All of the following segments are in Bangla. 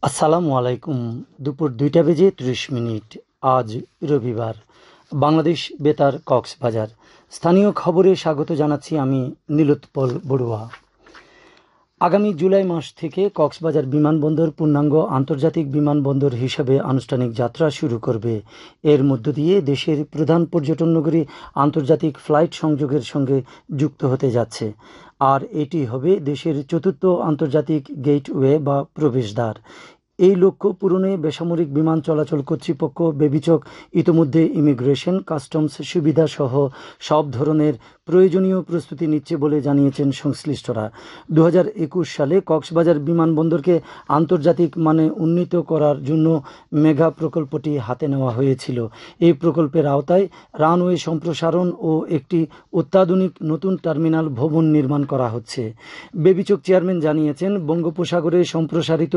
আসসালামু আলাইকুম। দুপুর 2টা বেজে 30 মিনিট। আজ রবিবার। বাংলাদেশ বেতার কক্সবাজার। স্থানীয় খবরে স্বাগত জানাচ্ছি আমি নীলোৎপল বড়ুয়া। আগামী জুলাই মাস থেকে কক্সবাজার বিমানবন্দর পূর্ণাঙ্গ আন্তর্জাতিক বিমানবন্দর হিসেবে আনুষ্ঠানিক যাত্রা শুরু করবে। এর মধ্য দিয়ে দেশের প্রধান পর্যটন নগরী আন্তর্জাতিক ফ্লাইট সংযোগের সঙ্গে যুক্ত হতে যাচ্ছে। আর এটি হবে দেশের চতুর্থ আন্তর্জাতিক গেটওয়ে বা প্রবেশদ্বার। এই লক্ষ্য পূরণে বেসামরিক বিমান চলাচল কর্তৃপক্ষ বেবিচক ইতোমধ্যে ইমিগ্রেশন, কাস্টমস সুবিধা সহ সব ধরনের প্রয়োজনীয় প্রস্তুতি নিচ্ছে বলে জানিয়েছেন সংশ্লিষ্টরা। 2021 সালে কক্সবাজার বিমানবন্দরকে আন্তর্জাতিক মানে উন্নীত করার জন্য মেগা প্রকল্পটি হাতে নেওয়া হয়েছিল। এই প্রকল্পের আওতায় রানওয়ে সম্প্রসারণ ও একটি অত্যাধুনিক নতুন টার্মিনাল ভবন নির্মাণ করা হচ্ছে। বেবিচক চেয়ারম্যান জানিয়েছেন, বঙ্গোপসাগরে সম্প্রসারিত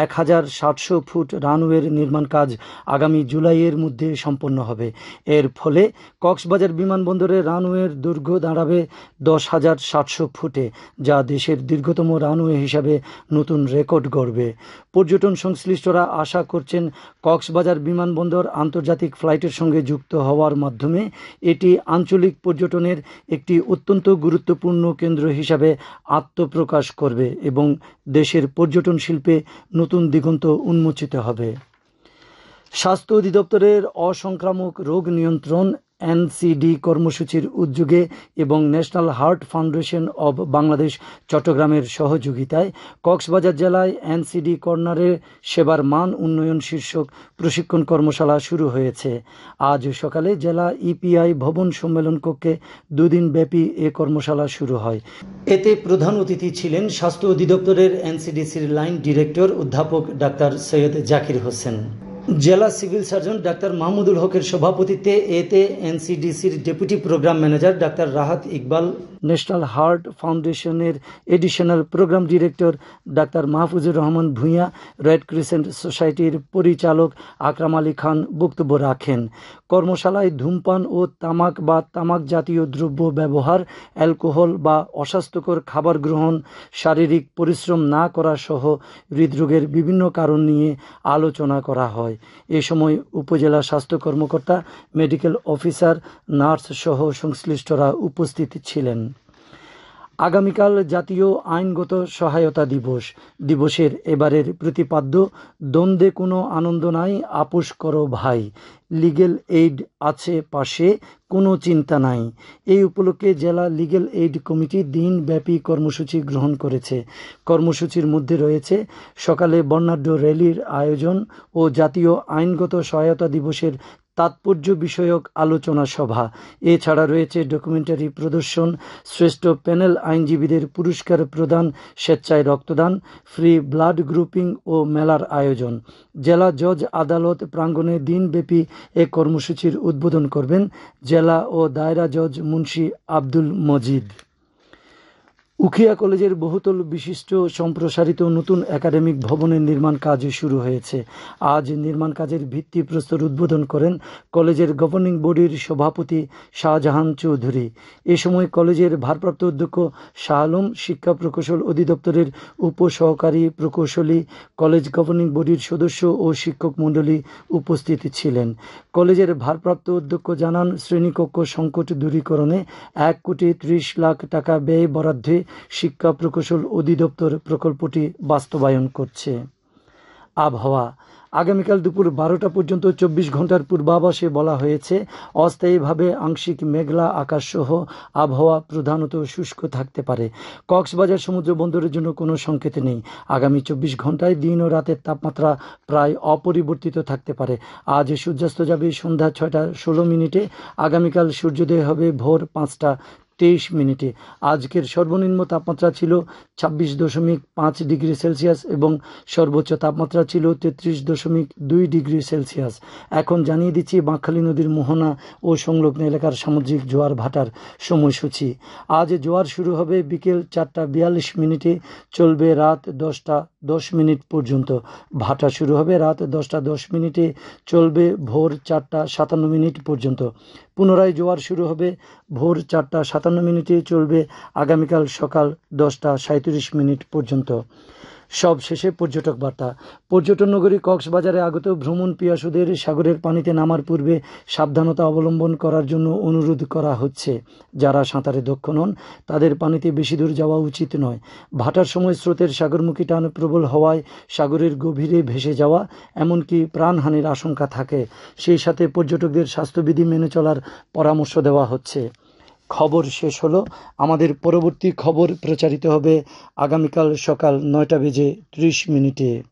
1700 ফুট রানওয়ের নির্মাণ কাজ আগামী জুলাইয়ের মধ্যে সম্পন্ন হবে। এর ফলে কক্সবাজার বিমানবন্দরে রানওয়ের দৈর্ঘ্য দাঁড়াবে 10,700 ফুটে, যা দেশের দীর্ঘতম রানওয়ে হিসাবে নতুন রেকর্ড গড়বে। পর্যটন সংশ্লিষ্টরা আশা করছেন, কক্সবাজার বিমানবন্দর আন্তর্জাতিক ফ্লাইটের সঙ্গে যুক্ত হওয়ার মাধ্যমে এটি আঞ্চলিক পর্যটনের একটি অত্যন্ত গুরুত্বপূর্ণ কেন্দ্র হিসাবে আত্মপ্রকাশ করবে এবং দেশের পর্যটন শিল্পে নতুন দিগন্ত উন্মোচিত হবে। স্বাস্থ্য অধিদপ্তরের অসংক্রামক রোগ নিয়ন্ত্রণ এনসিডি কর্মসূচির উদ্যোগে এবং national heart foundation of Bangladesh চট্টগ্রামের সহযোগিতায় কক্সবাজার জেলায় এনসিডি কর্নারে সেবার মান উন্নয়ন শীর্ষক প্রশিক্ষণ কর্মশালা শুরু হয়েছে। আজ সকালে জেলা ইপিআই ভবন সম্মেলন কক্ষে 2 দিন ব্যাপী এ কর্মশালা শুরু হয়। এতে প্রধান অতিথি ছিলেন স্বাস্থ্য অধিদপ্তরের এনসিডিসির লাইন ডিরেক্টর অধ্যাপক ডাক্তার সৈয়দ জাকির হোসেন। জেলা সিভিল সার্জন ডাক্তার মাহমুদুল হকের সভাপতিত্বে এতে এনসিডিসির ডেপুটি প্রোগ্রাম ম্যানেজার ডাক্তার রাহাত ইকবাল, ন্যাশনাল হার্ট ফাউন্ডেশনের এডিশনাল প্রোগ্রাম ডিরেক্টর ডাক্তার মাহফুজুর রহমান ভূঁইয়া, রেড ক্রিসেন্ট সোসাইটির পরিচালক আকরাম আলী খান বক্তব্য রাখেন। কর্মশালায় ধূমপান ও তামাক বা তামাক জাতীয় দ্রব্য ব্যবহার, অ্যালকোহল বা অস্বাস্থ্যকর খাবার গ্রহণ, শারীরিক পরিশ্রম না করা সহ হৃদরোগের বিভিন্ন কারণ নিয়ে আলোচনা করা হয়। এ সময় উপজেলা স্বাস্থ্য কর্মকর্তা, মেডিকেল অফিসার, নার্স সহ সংশ্লিষ্টরা উপস্থিত ছিলেন। আগামীকাল জাতীয় আইনগত সহায়তা দিবস। দিবসের এবারের প্রতিপাদ্য, দ্বন্দ্বে কোনো আনন্দ নাই, আপোষ করো ভাই, লিগেল এইড আছে পাশে, কোনো চিন্তা নাই। এই উপলক্ষে জেলা লিগেল এইড কমিটি দিনব্যাপী কর্মসূচি গ্রহণ করেছে। কর্মসূচির মধ্যে রয়েছে সকালে বর্ণাঢ্য র্যালির আয়োজন ও জাতীয় আইনগত সহায়তা দিবসের তাৎপর্য বিষয়ক আলোচনা সভা। এছাড়া রয়েছে ডকুমেন্টারি প্রদর্শন, শ্রেষ্ঠ প্যানেল আইনজীবীদের পুরস্কার প্রদান, স্বেচ্ছায় রক্তদান, ফ্রি ব্লাড গ্রুপিং ও মেলার আয়োজন। জেলা জজ আদালত প্রাঙ্গণে দিনব্যাপী এ কর্মসূচির উদ্বোধন করবেন জেলা ও দায়রা জজ মুন্সি আব্দুল মজিদ। উখিয়া কলেজের বহুতল বিশিষ্ট সম্প্রসারিত নতুন একাডেমিক ভবনের নির্মাণ কাজ শুরু হয়েছে। আজ নির্মাণ কাজের ভিত্তিপ্রস্তর উদ্বোধন করেন কলেজের গভর্নিং বডির সভাপতি শাহজাহান চৌধুরী। এ সময় কলেজের ভারপ্রাপ্ত অধ্যক্ষ শাহ আলম, শিক্ষা প্রকৌশল অধিদপ্তরের উপসহকারী প্রকৌশলী, কলেজ গভর্নিং বডির সদস্য ও শিক্ষক মণ্ডলী উপস্থিত ছিলেন। কলেজের ভারপ্রাপ্ত অধ্যক্ষ জানান, শ্রেণীকক্ষ সংকট দূরীকরণে 1,30,00,000 টাকা ব্যয় বরাদ্দে শিক্ষা প্রকৌশল অধিদপ্তর প্রকল্পটি বাস্তবায়ন করছে। আবহাওয়া। আগামীকাল দুপুর 12টা পর্যন্ত 24 ঘন্টার পূর্বাভাসে বলা হয়েছে, অস্থায়ীভাবে আংশিক মেঘলা আকাশ সহ আবহাওয়া প্রধানত শুষ্ক থাকতে পারে। কক্সবাজার সমুদ্র বন্দরের জন্য কোনো সংকেত নেই। আগামী 24 ঘন্টায় দিন ও রাতের তাপমাত্রা প্রায় অপরিবর্তিত থাকতে পারে। আজ সূর্যাস্ত যাবে সন্ধ্যা 6টা 16 মিনিটে। আগামীকাল সূর্যোদয় হবে ভোর 5টা 23 মিনিটে। আজকের সর্বনিম্ন তাপমাত্রা ছিল 26.5 ডিগ্রি সেলসিয়াস এবং সর্বোচ্চ তাপমাত্রা ছিল 33.2 ডিগ্রি সেলসিয়াস। এখন জানিয়ে দিচ্ছি বাঁকখালী নদীর মোহনা ও সংলগ্ন এলাকার সামুদ্রিক জোয়ার ভাটার সময়সূচি। আজ জোয়ার শুরু হবে বিকেল 4টা 42 মিনিটে, চলবে রাত 10টা 10 মিনিট পর্যন্ত। ভাটা শুরু হবে রাত 10টা 10 মিনিটে, চলবে ভোর 4টা 57 মিনিট পর্যন্ত। পুনরায় জোয়ার শুরু হবে ভোর 4টা 57 মিনিটে, চলবে আগামীকাল সকাল 10টা 37 মিনিট পর্যন্ত। সব শেষে পর্যটক বার্তা। পর্যটন নগরী কক্সবাজারে আগত ভ্রমণ পিয়াসুদের সাগরের পানিতে নামার পূর্বে সাবধানতা অবলম্বন করার জন্য অনুরোধ করা হচ্ছে। যারা সাঁতারে দক্ষ নন তাদের পানিতে বেশি দূর যাওয়া উচিত নয়। ভাটার সময় স্রোতের সাগরমুখী টান প্রবল হওয়ায় সাগরের গভীরে ভেসে যাওয়া এমনকি প্রাণহানির আশঙ্কা থাকে। সেই সাথে পর্যটকদের স্বাস্থ্যবিধি মেনে চলার পরামর্শ দেওয়া হচ্ছে। খবর শেষ হলো। আমাদের পরবর্তী খবর প্রচারিত হবে আগামীকাল সকাল ৯টা বেজে ৩০ মিনিটে।